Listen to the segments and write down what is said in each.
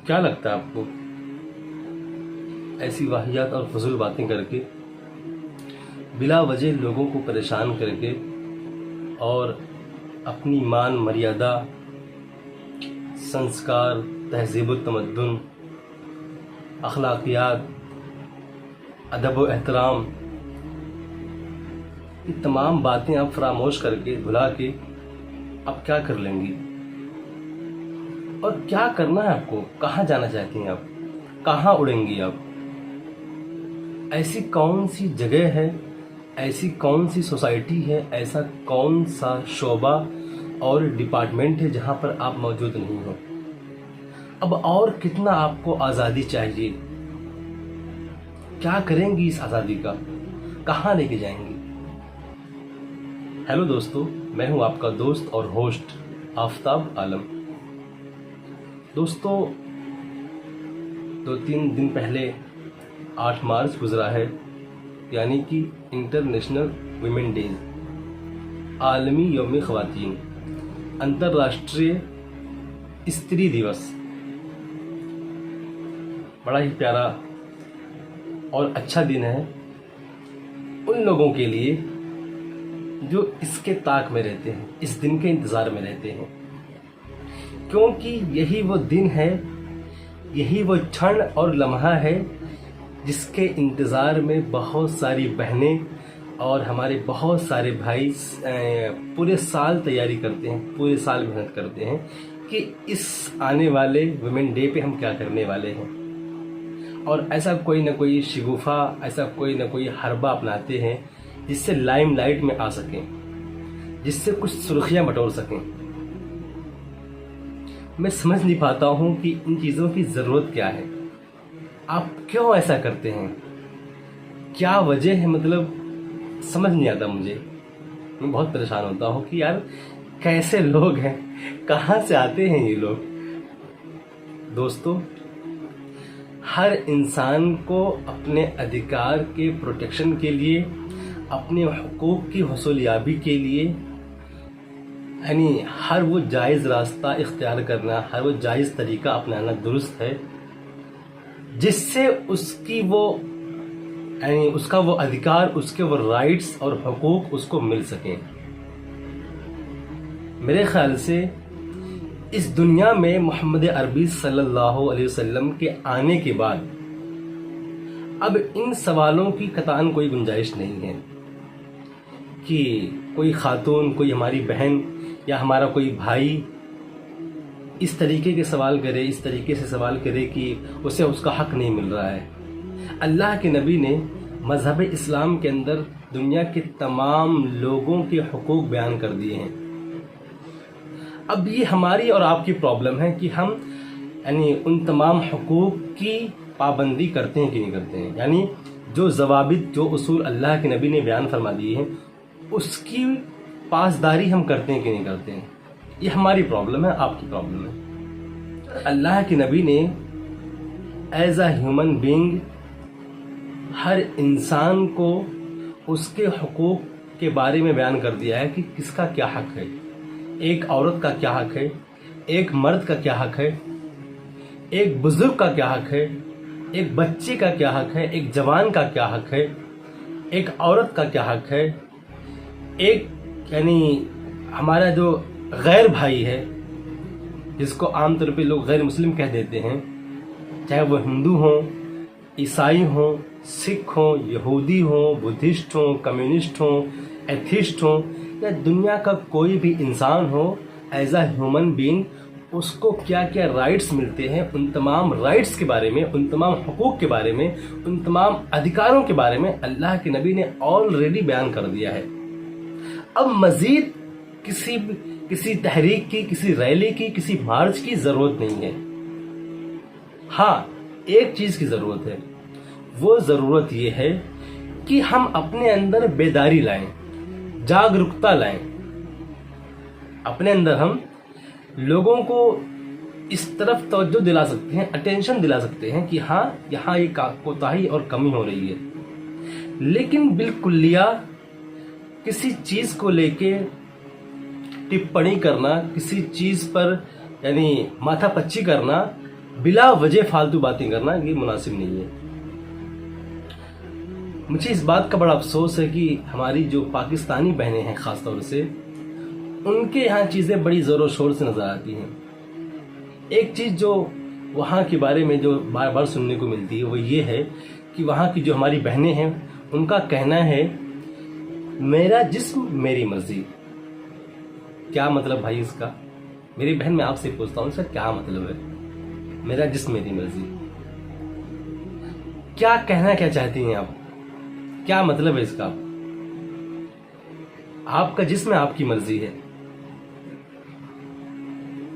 کیا لگتا ہے آپ کو ایسی واہیات اور فضول باتیں کر کے بلا وجہ لوگوں کو پریشان کر کے اور اپنی مان مریادہ سنسکار تہذیب و تمدن اخلاقیات ادب و احترام یہ تمام باتیں آپ فراموش کر کے بھلا کے آپ کیا کر لیں گی اور کیا کرنا ہے آپ کو؟ کہاں جانا چاہتی ہیں آپ؟ کہاں اڑیں گی آپ؟ ایسی کون سی جگہ ہے، ایسی کون سی سوسائٹی ہے، ایسا کون سا شعبہ اور ڈپارٹمنٹ ہے جہاں پر آپ موجود نہیں ہو؟ اب اور کتنا آپ کو آزادی چاہیے؟ کیا کریں گی اس آزادی کا؟ کہاں لے کے جائیں گی؟ ہیلو دوستو، میں ہوں آپ کا دوست اور ہوسٹ آفتاب عالم۔ دوستو، 2-3 دن پہلے 8 مارچ گزرا ہے، یعنی کہ انٹرنیشنل ویمن ڈیز، عالمی یوم خواتین، انترراشٹریہ استری دیوس۔ بڑا ہی پیارا اور اچھا دن ہے ان لوگوں کے لیے جو اس کے طاق میں رہتے ہیں، اس دن کے انتظار میں رہتے ہیں، کیونکہ یہی وہ دن ہے، یہی وہ چھن اور لمحہ ہے جس کے انتظار میں بہت ساری بہنیں اور ہمارے بہت سارے بھائی پورے سال تیاری کرتے ہیں، پورے سال محنت کرتے ہیں کہ اس آنے والے ویمن ڈے پہ ہم کیا کرنے والے ہیں، اور ایسا کوئی نہ کوئی شگوفہ، ایسا کوئی نہ کوئی حربہ اپناتے ہیں جس سے لائم لائٹ میں آ سکیں، جس سے کچھ سرخیاں بٹور سکیں۔ میں سمجھ نہیں پاتا ہوں کہ ان چیزوں کی ضرورت کیا ہے، آپ کیوں ایسا کرتے ہیں، کیا وجہ ہے؟ مطلب سمجھ نہیں آتا مجھے۔ میں بہت پریشان ہوتا ہوں کہ یار کیسے لوگ ہیں، کہاں سے آتے ہیں یہ لوگ؟ دوستو، ہر انسان کو اپنے ادھیکار کے پروٹیکشن کے لیے، اپنے حقوق کی حصولیابی کے لیے، یعنی ہر وہ جائز راستہ اختیار کرنا، ہر وہ جائز طریقہ اپنانا درست ہے جس سے اس کی وہ یعنی اس کا وہ ادھیکار، اس کے وہ رائٹس اور حقوق اس کو مل سکیں۔ میرے خیال سے اس دنیا میں محمد عربی صلی اللہ علیہ وسلم کے آنے کے بعد اب ان سوالوں کی قطعاً کوئی گنجائش نہیں ہے کہ کوئی خاتون، کوئی ہماری بہن یا ہمارا کوئی بھائی اس طریقے کے سوال کرے، اس طریقے سے سوال کرے کہ اسے اس کا حق نہیں مل رہا ہے۔ اللہ کے نبی نے مذہب اسلام کے اندر دنیا کے تمام لوگوں کے حقوق بیان کر دیے ہیں۔ اب یہ ہماری اور آپ کی پرابلم ہے کہ ہم یعنی ان تمام حقوق کی پابندی کرتے ہیں کہ نہیں کرتے ہیں، یعنی جو ضوابط، جو اصول اللہ کے نبی نے بیان فرما دیے ہیں اس کی پاسداری ہم کرتے ہیں کہ نہیں کرتے ہیں۔ یہ ہماری پرابلم ہے، آپ کی پرابلم ہے۔ اللہ کے نبی نے ایز اے ہیومن بینگ ہر انسان کو اس کے حقوق کے بارے میں بیان کر دیا ہے کہ کس کا کیا حق ہے، ایک عورت کا کیا حق ہے، ایک مرد کا کیا حق ہے، ایک بزرگ کا کیا حق ہے، ایک بچے کا کیا حق ہے، ایک جوان کا کیا حق ہے، ایک عورت کا کیا حق ہے، ایک یعنی ہمارا جو غیر بھائی ہے جس کو عام طور پہ لوگ غیر مسلم کہہ دیتے ہیں، چاہے وہ ہندو ہوں، عیسائی ہوں، سکھ ہوں، یہودی ہوں، بدھسٹ ہوں، کمیونسٹ ہوں، ایتھیسٹ ہوں، یا دنیا کا کوئی بھی انسان ہو، ایز اے ہیومن بینگ اس کو کیا کیا رائٹس ملتے ہیں، ان تمام رائٹس کے بارے میں، ان تمام حقوق کے بارے میں، ان تمام ادھیکاروں کے بارے میں اللہ کے نبی نے آلریڈی بیان کر دیا ہے۔ اب مزید کسی تحریک کی، کسی ریلی کی، کسی مارچ کی ضرورت نہیں ہے۔ ہاں، ایک چیز کی ضرورت ہے، وہ ضرورت یہ ہے کہ ہم اپنے اندر بیداری لائیں، جاگرکتا لائیں، اپنے اندر ہم لوگوں کو اس طرف توجہ دلا سکتے ہیں، اٹینشن دلا سکتے ہیں کہ ہاں یہاں یہ کوتاہی اور کمی ہو رہی ہے، لیکن بالکلیہ کسی چیز کو لے کے ٹپڑی کرنا، کسی چیز پر یعنی ماتھا پچی کرنا بلا وجہ فالتو باتیں کرنا یہ مناسب نہیں ہے۔ مجھے اس بات کا بڑا افسوس ہے کہ ہماری جو پاکستانی بہنیں ہیں خاص طور سے، ان کے یہاں چیزیں بڑی زور و شور سے نظر آتی ہیں۔ ایک چیز جو وہاں کے بارے میں جو بار بار سننے کو ملتی ہے وہ یہ ہے کہ وہاں کی جو ہماری بہنیں ہیں ان کا کہنا ہے میرا جسم میری مرضی۔ کیا مطلب بھائی اس کا؟ میری بہن میں آپ سے پوچھتا ہوں، اس کا کیا مطلب ہے میرا جسم میری مرضی؟ کیا کہنا کیا چاہتی ہیں آپ؟ کیا مطلب ہے اس کا؟ آپ کا جسم آپ کی مرضی ہے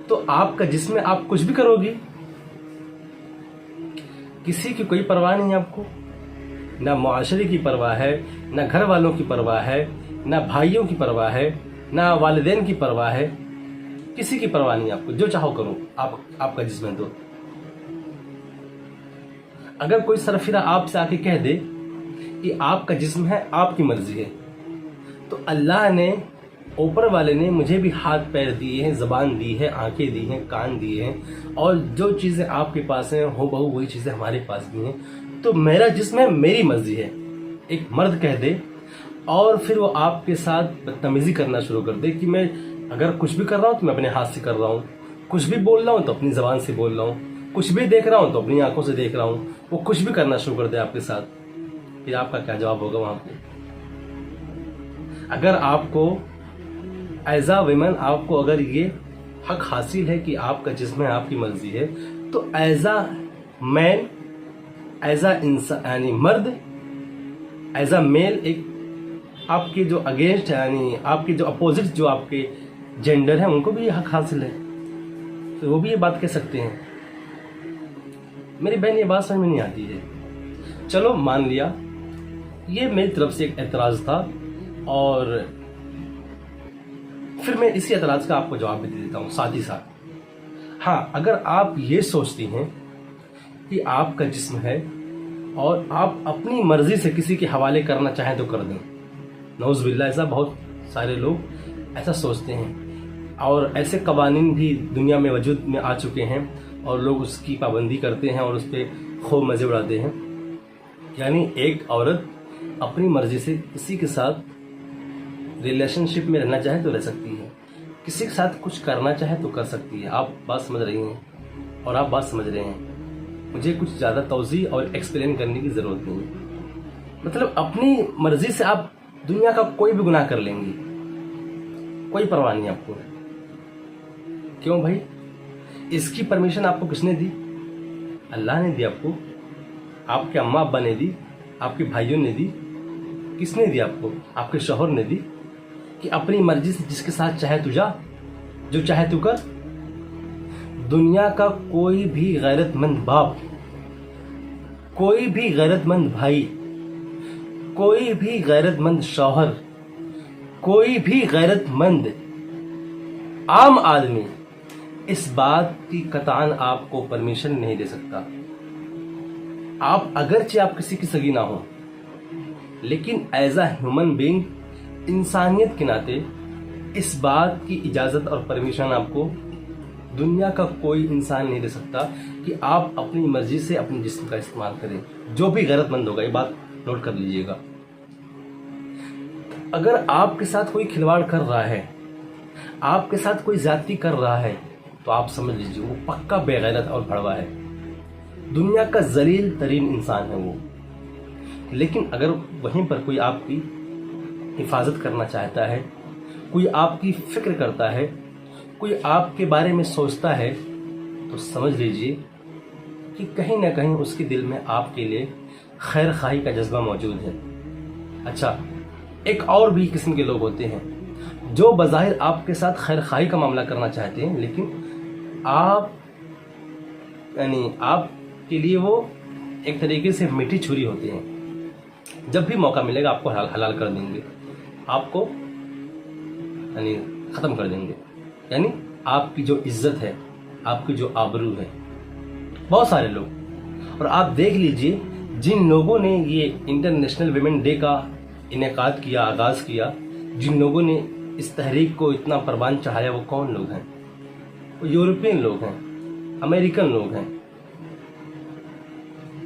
تو آپ کا جسم آپ کچھ بھی کرو گی، کسی کی کوئی پرواہ نہیں آپ کو، نہ معاشرے کی پرواہ ہے، نہ گھر والوں کی پرواہ ہے، نہ بھائیوں کی پرواہ ہے، نہ والدین کی پرواہ ہے، کسی کی پرواہ نہیں آپ کو، جو چاہو کرو، آپ کا جسم ہے تو۔ اگر کوئی سرفراہ آپ سے آ کے کہہ دے کہ آپ کا جسم ہے آپ کی مرضی ہے، تو اللہ نے، اوپر والے نے مجھے بھی ہاتھ پیر دیے ہیں، زبان دی ہے، آنکھیں دی ہیں، کان دیے ہیں، اور جو چیزیں آپ کے پاس ہیں ہو بہو وہی چیزیں ہمارے پاس بھی ہیں، تو میرا جسم ہے میری مرضی ہے۔ ایک مرد کہہ دے اور پھر وہ آپ کے ساتھ بدتمیزی کرنا شروع کر دے کہ میں اگر کچھ بھی کر رہا ہوں تو میں اپنے ہاتھ سے کر رہا ہوں، کچھ بھی بول رہا ہوں تو اپنی زبان سے بول رہا ہوں، کچھ بھی دیکھ رہا ہوں تو اپنی آنکھوں سے دیکھ رہا ہوں، وہ کچھ بھی کرنا شروع کر دے آپ کے ساتھ، پھر آپ کا کیا جواب ہوگا وہاں پہ؟ اگر آپ کو ایز اے ویمن آپ کو اگر یہ حق حاصل ہے کہ آپ کا جسم ہے آپ کی مرضی ہے، تو as a main, as a انسان یعنی مرد، ایز اے میل، ایک آپ کے جو اگینسٹ یعنی آپ کے جو اپوزٹ جو آپ کے جینڈر ہیں ان کو بھی یہ حق حاصل ہے، تو وہ بھی یہ بات کہہ سکتے ہیں۔ میری بہن یہ بات سمجھ میں نہیں آتی ہے۔ چلو مان لیا یہ میری طرف سے ایک اعتراض تھا، اور پھر میں اسی اعتراض کا آپ کو جواب بھی دے دیتا ہوں ساتھ ہی ساتھ۔ ہاں، اگر آپ یہ سوچتی ہیں کہ آپ کا جسم ہے اور آپ اپنی مرضی سے کسی کے حوالے کرنا چاہیں تو کر دیں، نعوذ باللہ، ایسا بہت سارے لوگ ایسا سوچتے ہیں، اور ایسے قوانین بھی دنیا میں وجود میں آ چکے ہیں اور لوگ اس کی پابندی کرتے ہیں اور اس پہ خوب مزے اڑاتے ہیں۔ یعنی ایک عورت اپنی مرضی سے کسی کے ساتھ ریلیشن شپ میں رہنا چاہے تو رہ سکتی ہے، کسی کے ساتھ کچھ کرنا چاہے تو کر سکتی ہے۔ آپ بات سمجھ رہی ہیں اور آپ بات سمجھ رہے ہیں، مجھے کچھ زیادہ توضیح اور ایکسپلین کرنے کی ضرورت نہیں ہے۔ مطلب اپنی مرضی سے آپ دنیا کا کوئی بھی گناہ کر لیں گی، کوئی پرواہ نہیں آپ کو۔ کیوں بھائی؟ اس کی پرمیشن آپ کو کس نے دی؟ اللہ نے دی آپ کو، آپ کے اماں ابا نے دی، آپ کے بھائیوں نے دی۔ کس نے دی آپ کو؟ آپ کے شوہر نے دی کہ اپنی مرضی سے جس کے ساتھ چاہے تو جا، جو چاہے تو کر۔ دنیا کا کوئی بھی غیرت مند باپ، کوئی بھی غیرت مند بھائی، کوئی بھی غیرت مند شوہر، کوئی بھی غیرت مند عام آدمی اس بات کی قطعاً آپ کو پرمیشن نہیں دے سکتا۔ آپ اگرچہ آپ کسی کی سگی نہ ہو، لیکن ایز اے ہیومن بینگ، انسانیت کے ناطے اس بات کی اجازت اور پرمیشن آپ کو دنیا کا کوئی انسان نہیں دے سکتا کہ آپ اپنی مرضی سے اپنے جسم کا استعمال کریں، جو بھی غیرت مند ہوگا۔ یہ بات نوٹ کر لیجئے گا۔ اگر آپ کے ساتھ کوئی کھلواڑ کر رہا ہے، آپ کے ساتھ کوئی زیادتی کر رہا ہے، تو آپ سمجھ لیجئے وہ پکا بے غیرت اور بھڑوا ہے، دنیا کا ذلیل ترین انسان ہے وہ۔ لیکن اگر وہیں پر کوئی آپ کی حفاظت کرنا چاہتا ہے، کوئی آپ کی فکر کرتا ہے، کوئی آپ کے بارے میں سوچتا ہے، تو سمجھ لیجئے کہ کہیں نہ کہیں اس کے دل میں آپ کے لیے خیر خواہی کا جذبہ موجود ہے۔ اچھا، ایک اور بھی قسم کے لوگ ہوتے ہیں جو بظاہر آپ کے ساتھ خیر خواہی کا معاملہ کرنا چاہتے ہیں، لیکن آپ کے لیے وہ ایک طریقے سے میٹھی چھری ہوتے ہیں۔ جب بھی موقع ملے گا آپ کو حلال کر دیں گے، آپ کو ختم کر دیں گے، یعنی آپ کی جو عزت ہے، آپ کی جو آبرو ہے۔ بہت سارے لوگ، اور آپ دیکھ لیجئے جن لوگوں نے یہ انٹرنیشنل ویمن ڈے کا انعقاد کیا، آغاز کیا، جن لوگوں نے اس تحریک کو اتنا پروان چڑھایا، وہ کون لوگ ہیں؟ وہ یورپین لوگ ہیں، امریکن لوگ ہیں،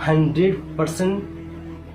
100%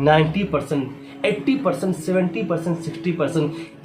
90%, 80%, 70%, 60%,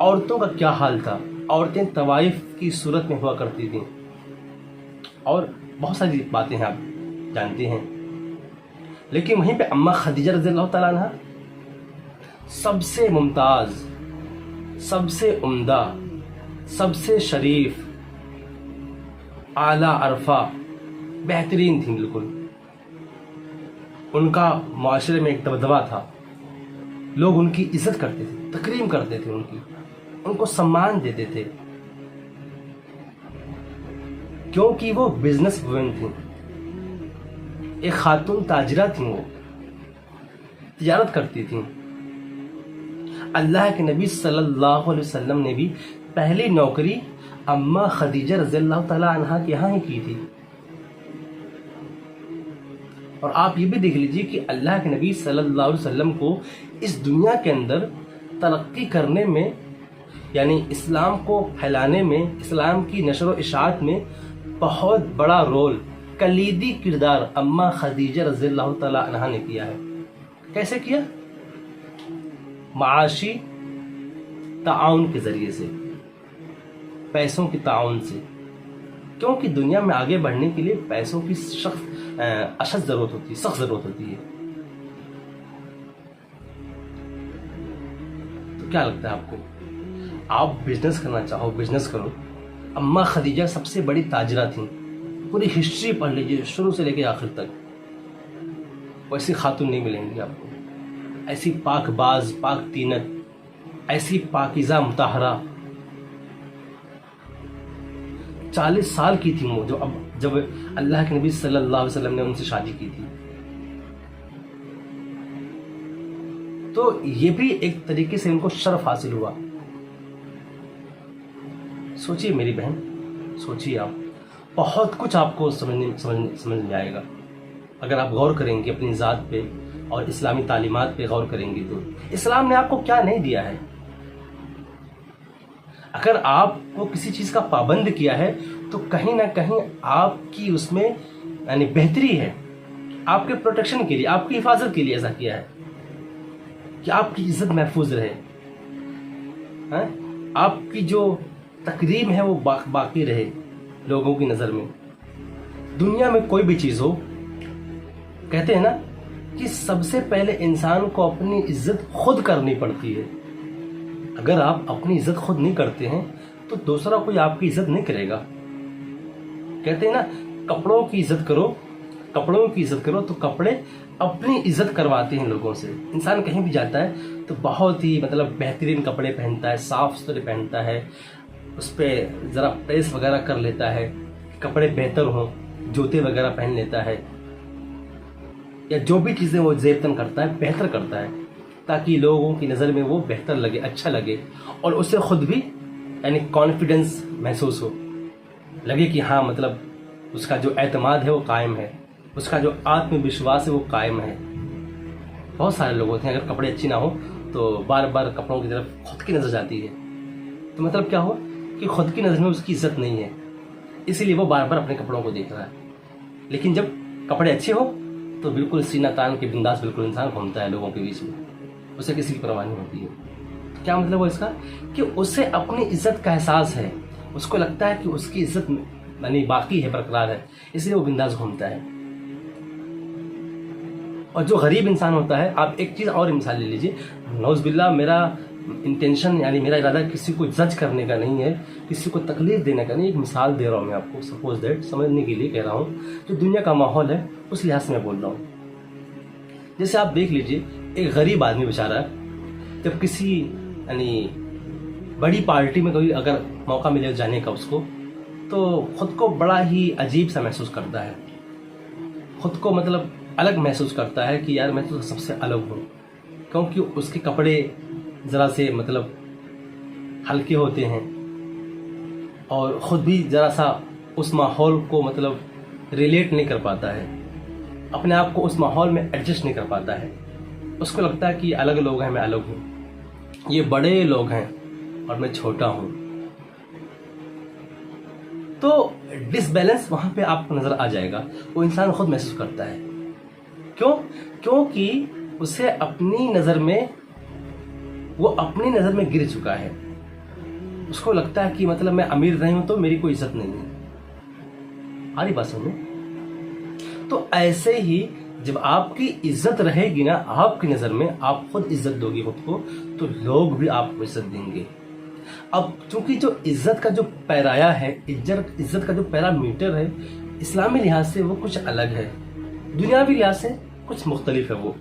عورتوں کا کیا حال تھا. عورتیں طوائف کی صورت میں ہوا کرتی تھیں, اور بہت ساری باتیں ہیں آپ جانتے ہیں. لیکن وہیں پہ اماں خدیجہ رضی اللہ تعالیٰ عنہ سب سے ممتاز, سب سے عمدہ, سب سے شریف, اعلیٰ عرفہ, بہترین تھیں بالکل. ان کا معاشرے میں ایک دبدبہ تھا, لوگ ان کی عزت کرتے تھے, تکریم کرتے تھے, ان کو سمان دیتے تھے, کیونکہ وہ بزنس وومن تھیں, ایک خاتون تاجرہ تھیں, وہ تجارت کرتی تھیں. اللہ کے نبی صلی اللہ علیہ وسلم نے بھی پہلی نوکری اماں خدیجہ رضی اللہ تعالی عنہا کے یہاں ہی کی تھی. اور آپ یہ بھی دیکھ لیجئے کہ اللہ کے نبی صلی اللہ علیہ وسلم کو اس دنیا کے اندر ترقی کرنے میں, یعنی اسلام کو پھیلانے میں, اسلام کی نشر و اشاعت میں بہت بڑا رول, کلیدی کردار اماں خدیجہ رضی اللہ تعالی عنہا نے کیا ہے. کیسے کیا؟ معاشی تعاون کے ذریعے سے, پیسوں کی تعاون سے. کیونکہ دنیا میں آگے بڑھنے کے لیے پیسوں کی اشد ضرورت ہوتی ہے, سخت ضرورت ہوتی ہے. تو کیا لگتا ہے آپ کو؟ آپ بزنس کرنا چاہو, بزنس کرو. اماں خدیجہ سب سے بڑی تاجرہ تھیں. پوری ہسٹری پڑھ لیجیے شروع سے لے کے آخر تک. ویسی خاتون نہیں ملیں گی آپ کو, ایسی پاک باز, پاک تینت, ایسی پاکیزہ مطہرہ. 40 سال کی تھی وہ جب اللہ کے نبی صلی اللہ علیہ وسلم نے ان سے شادی کی تھی. تو یہ بھی ایک طریقے سے ان کو شرف حاصل ہوا. سوچیے میری بہن, سوچیے آپ, بہت کچھ آپ کو سمجھ میں آئے گا اگر آپ غور کریں گے اپنی ذات پہ اور اسلامی تعلیمات پہ غور کریں گے. تو اسلام نے آپ کو کیا نہیں دیا ہے؟ اگر آپ کو کسی چیز کا پابند کیا ہے تو کہیں نہ کہیں آپ کی اس میں یعنی بہتری ہے. آپ کے پروٹیکشن کے لیے, آپ کی حفاظت کے لیے ایسا کیا ہے کہ آپ کی عزت محفوظ رہے, آپ کی جو تکریم ہے وہ باقی رہے لوگوں کی نظر میں. دنیا میں کوئی بھی چیز ہو, کہتے ہیں نا کہ سب سے پہلے انسان کو اپنی عزت خود کرنی پڑتی ہے. اگر آپ اپنی عزت خود نہیں کرتے ہیں تو دوسرا کوئی آپ کی عزت نہیں کرے گا. کہتے ہیں نا کپڑوں کی عزت کرو, کپڑوں کی عزت کرو, تو کپڑے اپنی عزت کرواتے ہیں لوگوں سے. انسان کہیں بھی جاتا ہے تو بہت ہی بہترین کپڑے پہنتا ہے, صاف ستھرے پہنتا ہے, اس پہ ذرا پریس وغیرہ کر لیتا ہے, کپڑے بہتر ہوں, جوتے وغیرہ پہن لیتا ہے, یا جو بھی چیزیں وہ زیب تن کرتا ہے بہتر کرتا ہے تاکہ لوگوں کی نظر میں وہ بہتر لگے, اچھا لگے, اور اسے خود بھی یعنی کانفیڈنس محسوس ہو, لگے کہ ہاں اس کا جو اعتماد ہے وہ قائم ہے, اس کا جو آتم وشواس ہے وہ قائم ہے. بہت سارے لوگ ہوتے ہیں اگر کپڑے اچھی نہ ہو تو بار بار کپڑوں کی طرف خود کی نظر جاتی ہے. تو کیا ہوا کہ خود کی نظر میں اس کی عزت نہیں ہے, اسی لیے وہ بار بار اپنے کپڑوں کو دیکھ رہا ہے. لیکن جب کپڑے اچھے ہو تو بالکل سینہ تان کے بنداس بالکل انسان گھومتا ہے لوگوں کے بیچ میں, اسے کسی کی پرواہ نہیں ہوتی ہے. کیا مطلب ہے اس کا کہ اسے اپنی عزت کا احساس ہے, اس کو لگتا ہے کہ اس کی عزت یعنی باقی ہے, برقرار ہے, اس لیے وہ بنداس گھومتا ہے. اور جو غریب انسان ہوتا ہے, آپ ایک چیز اور مثال لے لیجئے, نعوذ باللہ میرا انٹینشن یعنی میرا ارادہ کسی کو جج کرنے کا نہیں ہے, کسی کو تکلیف دینے کا نہیں. ایک مثال دے رہا ہوں میں آپ کو, سپوز دیٹ, سمجھنے کے لیے کہہ رہا ہوں. جو دنیا کا ماحول ہے اس لحاظ سے میں بول رہا ہوں. جیسے آپ دیکھ لیجئے ایک غریب آدمی بیچارہ جب کسی یعنی بڑی پارٹی میں کوئی اگر موقع ملے جانے کا اس کو, تو خود کو بڑا ہی عجیب سا محسوس کرتا ہے, خود کو الگ محسوس کرتا ہے کہ یار میں تو سب سے الگ ہوں, کیونکہ اس کے کپڑے ذرا سے ہلکے ہوتے ہیں, اور خود بھی ذرا سا اس ماحول کو ریلیٹ نہیں کر پاتا ہے, اپنے آپ کو اس ماحول میں ایڈجسٹ نہیں کر پاتا ہے. اس کو لگتا ہے کہ الگ لوگ ہیں, میں الگ ہوں, یہ بڑے لوگ ہیں اور میں چھوٹا ہوں. تو ڈس بیلنس وہاں پہ آپ کو نظر آ جائے گا, وہ انسان خود محسوس کرتا ہے. کیونکہ اسے اپنی نظر میں گر چکا ہے. اس کو لگتا ہے کہ مطلب میں امیر نہیں ہوں تو میری کوئی عزت نہیں ہے. آ رہی بات سمجھ میں؟ تو ایسے ہی جب آپ کی عزت رہے گی نا آپ کی نظر میں، آپ خود عزت دو گی خود کو، تو لوگ بھی آپ کو عزت دیں گے. اب چونکہ جو عزت کا جو پیرایا ہے، عزت کا جو پیرامیٹر ہے، اسلامی لحاظ سے وہ کچھ الگ ہے، دنیاوی لحاظ سے کچھ مختلف ہے وہ.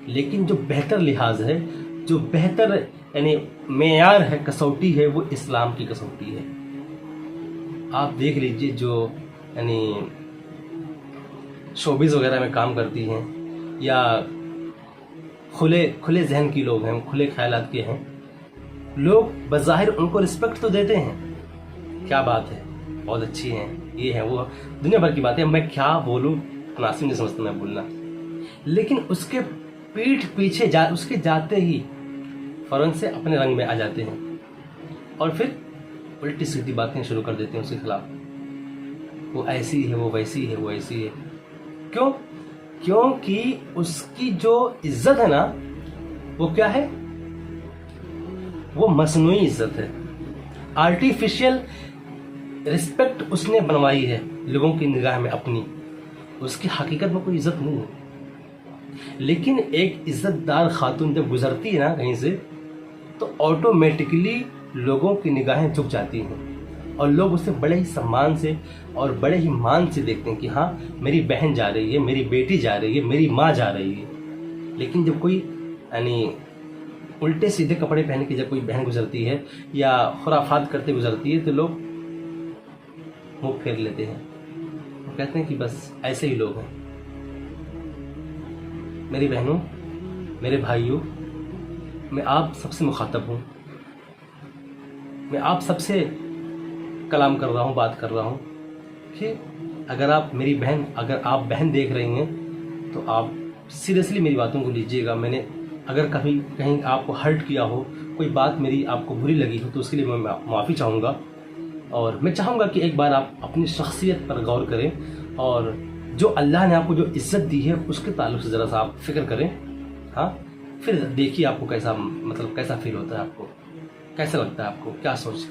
لیکن جو بہتر لحاظ ہے، جو بہتر یعنی معیار ہے، کسوٹی ہے، وہ اسلام کی کسوٹی ہے. آپ دیکھ لیجئے جو یعنی شوبز وغیرہ میں کام کرتی ہیں یا کھلے ذہن کی لوگ ہیں، کھلے خیالات کے ہیں، لوگ بظاہر ان کو رسپیکٹ تو دیتے ہیں، کیا بات ہے، بہت اچھی ہیں، یہ ہے وہ، دنیا بھر کی باتیں، میں کیا بولوں مناسب نہیں سمجھتا میں بولنا. لیکن اس کے پیٹھ پیچھے اس کے جاتے ہی فوراً سے اپنے رنگ میں آ جاتے ہیں اور پھر الٹی سیدھی باتیں شروع کر دیتے ہیں اس کے خلاف. وہ ایسی ہے، وہ ویسی ہے، وہ ایسی ہے. کیوں؟ کیونکہ اس کی جو عزت ہے نا وہ کیا ہے؟ وہ مصنوعی عزت ہے، آرٹیفیشل رسپیکٹ اس نے بنوائی ہے لوگوں کی نگاہ میں اپنی. اس کی حقیقت میں کوئی عزت نہیں ہے. لیکن ایک عزت دار خاتون جب گزرتی ہے نا کہیں سے تو آٹومیٹکلی لوگوں کی نگاہیں جھک جاتی ہیں اور لوگ اسے بڑے ہی سمان سے اور بڑے ہی مان سے دیکھتے ہیں کہ ہاں میری بہن جا رہی ہے، میری بیٹی جا رہی ہے، میری ماں جا رہی ہے. لیکن جب کوئی یعنی الٹے سیدھے کپڑے پہن کے جب کوئی بہن گزرتی ہے یا خرافات کرتے گزرتی ہے تو لوگ منہ پھیر لیتے ہیں، وہ کہتے ہیں کہ بس ایسے ہی لوگ ہیں. میری بہنوں، میرے بھائیوں، میں آپ سب سے مخاطب ہوں، میں آپ سب سے کلام کر رہا ہوں، بات کر رہا ہوں کہ اگر آپ میری بہن، اگر آپ بہن دیکھ رہی ہیں تو آپ سیریسلی میری باتوں کو لیجئے گا. میں نے اگر کبھی کہیں آپ کو ہرٹ کیا ہو، کوئی بات میری آپ کو بری لگی ہو تو اس کے لیے میں معافی چاہوں گا. اور میں چاہوں گا کہ ایک بار آپ اپنی شخصیت پر غور کریں اور جو اللہ نے آپ کو جو عزت دی ہے اس کے تعلق سے ذرا سا آپ فکر کریں. ہاں، پھر دیکھیے آپ کو کیسا فیل ہوتا ہے، آپ کو کیسا لگتا ہے، آپ کو کیا سوچ.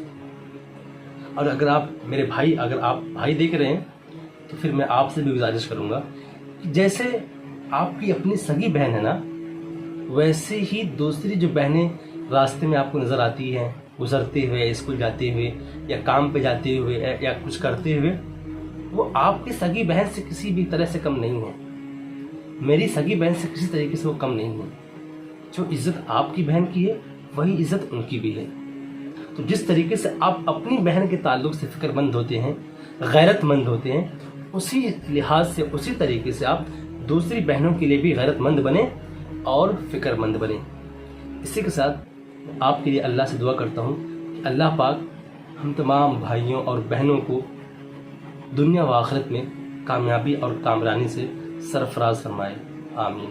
اور اگر آپ میرے بھائی، اگر آپ بھائی دیکھ رہے ہیں تو پھر میں آپ سے بھی گزارش کروں گا کہ جیسے آپ کی اپنی سگی بہن ہے نا، ویسے ہی دوسری جو بہنیں راستے میں آپ کو نظر آتی ہیں گزرتے ہوئے، اسکول جاتے ہوئے یا کام پہ جاتے ہوئے یا کچھ کرتے ہوئے، وہ آپ کی سگی بہن سے کسی بھی طرح سے کم نہیں ہے. میری سگی بہن سے کسی طریقے سے وہ کم نہیں ہے. جو عزت آپ کی بہن کی ہے وہی عزت ان کی بھی ہے. تو جس طریقے سے آپ اپنی بہن کے تعلق سے فکر مند ہوتے ہیں، غیرت مند ہوتے ہیں، اسی لحاظ سے، اسی طریقے سے آپ دوسری بہنوں کے لیے بھی غیرت مند بنیں اور فکر مند بنیں. اسی کے ساتھ آپ کے لیے اللہ سے دعا کرتا ہوں کہ اللہ پاک ہم تمام بھائیوں اور بہنوں کو دنیا و آخرت میں کامیابی اور کامرانی سے سرفراز فرمائے. آمین.